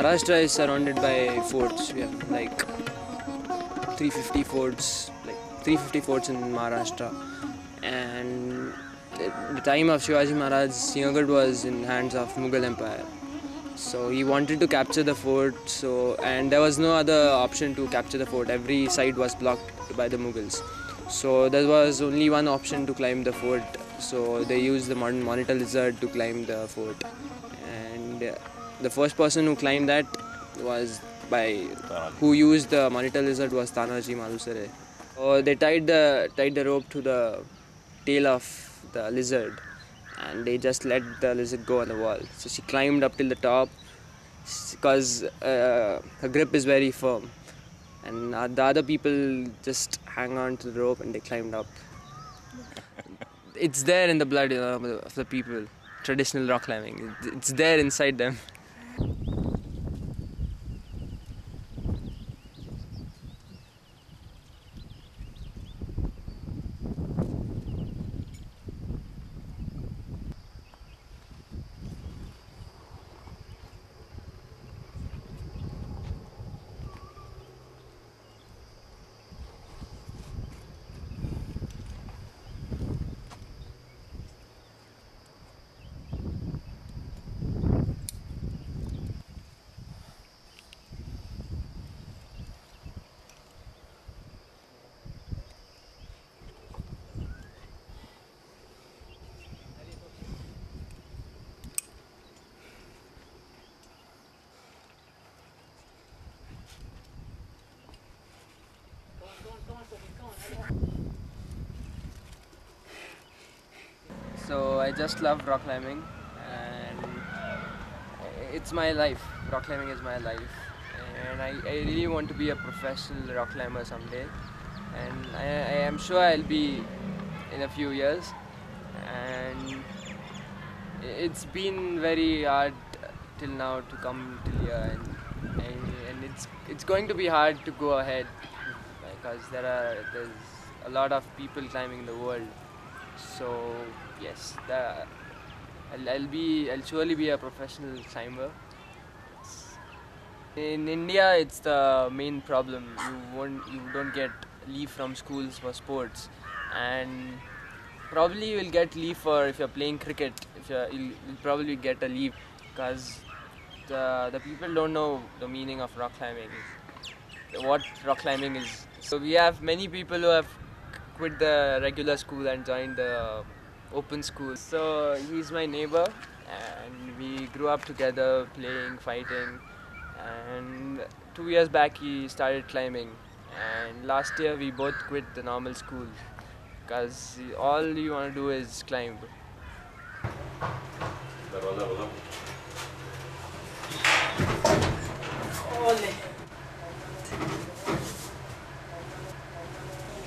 Maharashtra is surrounded by forts. We have like 350 forts, in Maharashtra. And at the time of Shivaji Maharaj, Sinhagad was in hands of Mughal Empire. So he wanted to capture the fort. And there was no other option to capture the fort. Every side was blocked by the Mughals. So there was only one option to climb the fort. So they used the monitor lizard to climb the fort. And the first person who climbed that was who used the monitor lizard was Tanaji Malusare. So they tied the rope to the tail of the lizard, and they just let the lizard go on the wall. So she climbed up till the top because her grip is very firm, and the other people just hang on to the rope and they climbed up. It's there in the blood, of the people. Traditional rock climbing. It's there inside them. So I just love rock climbing, and it's my life. Rock climbing is my life, and I really want to be a professional rock climber someday, and I am sure I'll be in a few years. And it's been very hard till now to come till here, and it's going to be hard to go ahead because there's a lot of people climbing the world. So yes, I'll surely be a professional climber. In India, it's the main problem. You don't get leave from schools for sports, and probably you will get leave for if you're playing cricket. You'll probably get a leave because the people don't know the meaning of rock climbing, what rock climbing is. So we have many people who have quit the regular school and joined the open school. So he's my neighbor, and we grew up together playing, fighting, and 2 years back he started climbing, and last year we both quit the normal school because all you want to do is climb.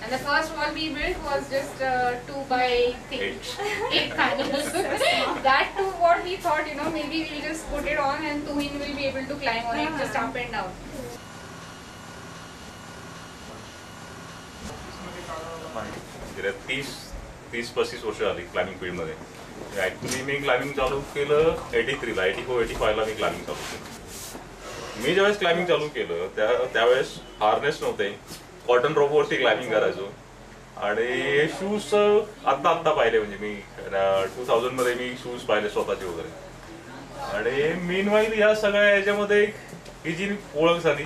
And the first wall we built was just 2 by 8 panels. That too, what we thought, maybe we'll just put it on and Tuhin will be able to climb on it just up and down. गेल्या 30-35 वर्ष झाली climbing फील्डमध्ये. Actually मी climbing चालू केलं 83ला, 84-85ला मी climbing चालू केलं. मी ज्यावेळेस climbing चालू केलं त्यावेळेस हार्नेस नव्हते, कॉटन रोपवरती क्लाइम्बिंग करायचो. आणि शूज आत्ता पाहिले, म्हणजे मी 2000 मध्ये मी शूज पाहिले स्वतःचे वगैरे. आणि मीनवाईल या सगळ्या याच्यामध्ये ही जी ओळख झाली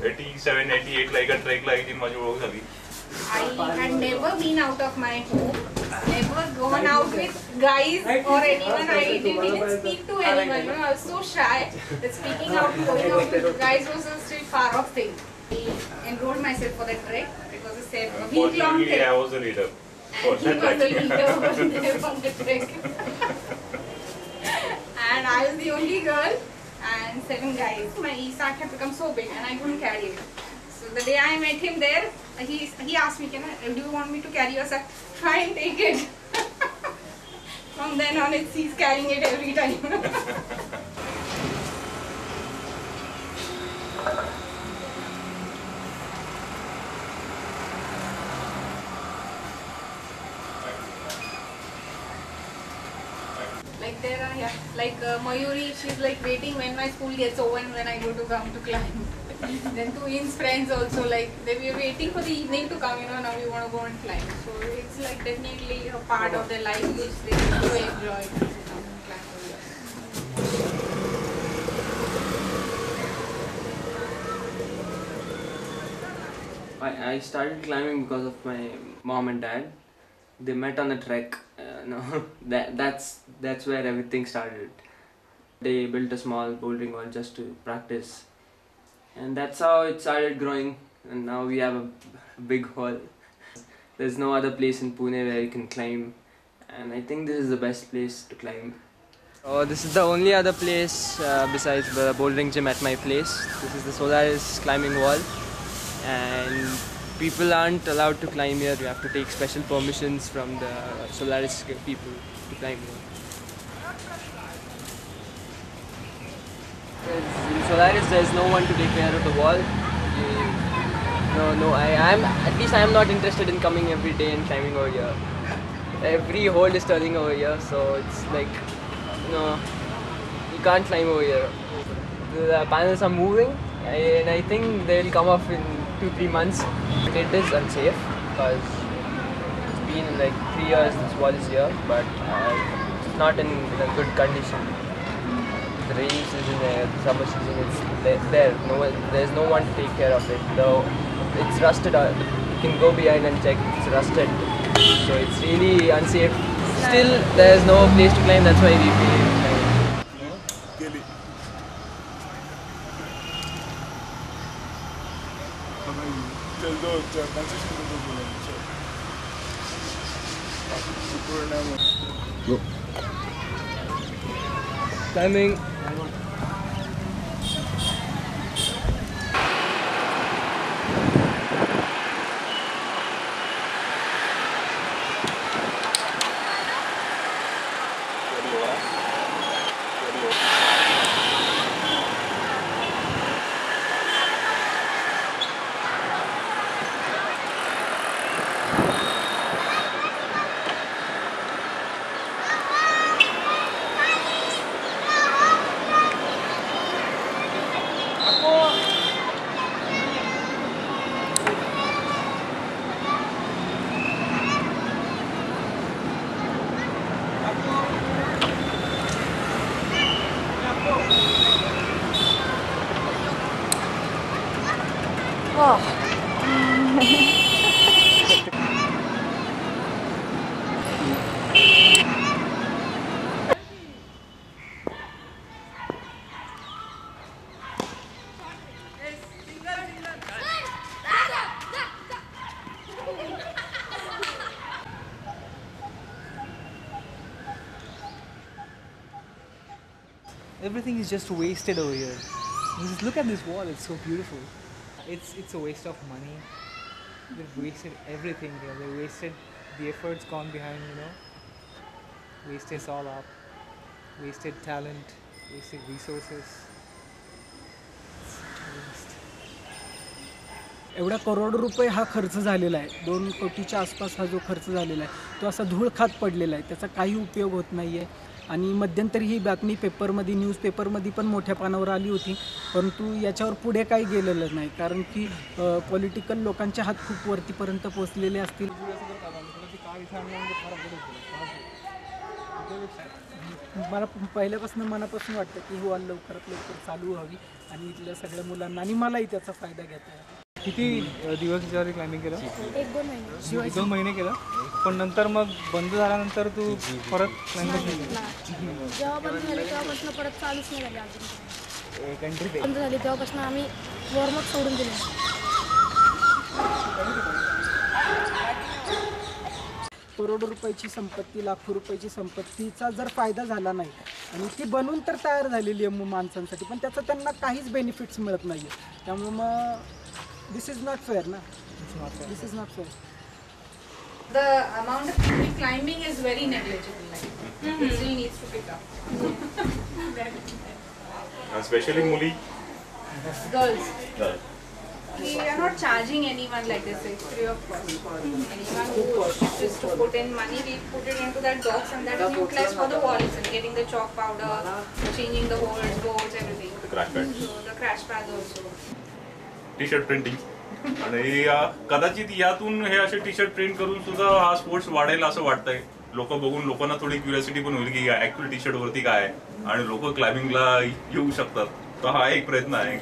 87-88ला एका ट्रेकला ही जी माझी ओळख झाली. I had never been out of my home, never gone out with guys or anyone. I didn't even speak to anyone. I was so shy that speaking out, going out with guys was a still far off thing. I enrolled myself for that trek. It was a week-long trek. I was the leader. And he was the leader over there on the trek. And I was the only girl and 7 guys. My sack had become so big and I couldn't carry it. So the day I met him there, he asked me, do you want me to carry your sack? Fine, take it. From then on, he's carrying it every time. Like there are, yeah, like Mayuri, she's like waiting when my school gets over and when I go to come to climb. Then Tuin's friends also, like they were waiting for the evening to come, now we want to go and climb. So it's like definitely a part of their life which they so enjoy to come and climb over here. I started climbing because of my mom and dad. They met on a trek. That's where everything started. They built a small bouldering wall just to practice, and that's how it started growing. And now we have a big hall. There's no other place in Pune where you can climb, and I think this is the best place to climb. Oh, this is the only other place besides the bouldering gym at my place. This is the Solaris climbing wall, and people aren't allowed to climb here. You have to take special permissions from the Solaris people to climb here. In Solaris, there's no one to take care of the wall. I'm not interested in coming every day and climbing over here. Every hole is turning over here, so it's like, you can't climb over here. The panels are moving, and I think they'll come off in 2-3 months. It is unsafe because it's been like 3 years this wall is here, but it's not in a good condition. The rainy season, the summer season, it's there. There's no one to take care of it. Though it's rusted. You can go behind and check. It's rusted, so it's really unsafe. Still, there's no place to climb. That's why we climb. Climbing. Everything is just wasted over here. Just look at this wall, it's so beautiful. It's a waste of money. They've wasted everything here. They wasted the efforts gone behind, wasted us all up. Wasted talent, wasted resources. एवढा करोड रुपये हा खर्च झालेला आहे. 2 कोटीच्या आसपास हा जो खर्च झालेला आहे तो असा धूळ खात पडलेला आहे. त्याचा काही उपयोग होत नाही आहे. आणि मध्यंतरी ही बातमी पेपरमध्ये न्यूजपेपरमध्ये पण मोठ्या पानावर आली होती, परंतु याच्यावर पुढे काही गेलेलं नाही. कारण की पॉलिटिकल लोकांचे हात खूप वरतीपर्यंत पोहोचलेले असतील. मला पहिल्यापासून मनापासून वाटतं की ही वॉल लवकरात लवकर चालू व्हावी आणि इथल्या सगळ्या मुलांना आणि मलाही त्याचा फायदा घेता येईल. किती दिवस याच्यावर क्लाइंबिंग केलं? 1-2 महिने. 1-2 महिने केलं. पण नंतर मग बंद झाल्यानंतर तू परत क्लाइंबिंग केली? जेव्हा बंद झाली तेव्हापासून परत चालूच नाही झाली अजून. बंद झाली तेव्हापासून आम्ही वॉर्मअप सोडून दिले. करोडो रुपयाची संपत्ती, लाखो रुपयाची संपत्तीचा जर फायदा झाला नाही आणि ती बनवून तर तयार झालेली आहे माणसांसाठी, पण त्याचा त्यांना काहीच बेनिफिट्स मिळत नाही आहे. त्यामुळे मग दिस इज नॉट फेअर ना. This is not fair. The amount of people climbing is very negligible. It still needs to pick up. Especially Muli. Girls. We are not charging anyone like this. It's free of cost. Anyone who wishes is to put in money, we put it into that box and that is utilized for the walls and getting the chalk powder, changing the holes, boards, everything. Crash pad, So the crash pads also. T shirt printing आणि कदाचित यातून हे असे T shirt print करून सुद्धा हा sports वाढेल असं वाटतंय. लोक बघून लोकांना थोडी क्युरियोसिटी पण होईल की ऍक्च्युअल टी शर्ट वरती काय आहे आणि लोक क्लाइम्बिंगला येऊ शकतात. तर हा एक प्रयत्न आहे.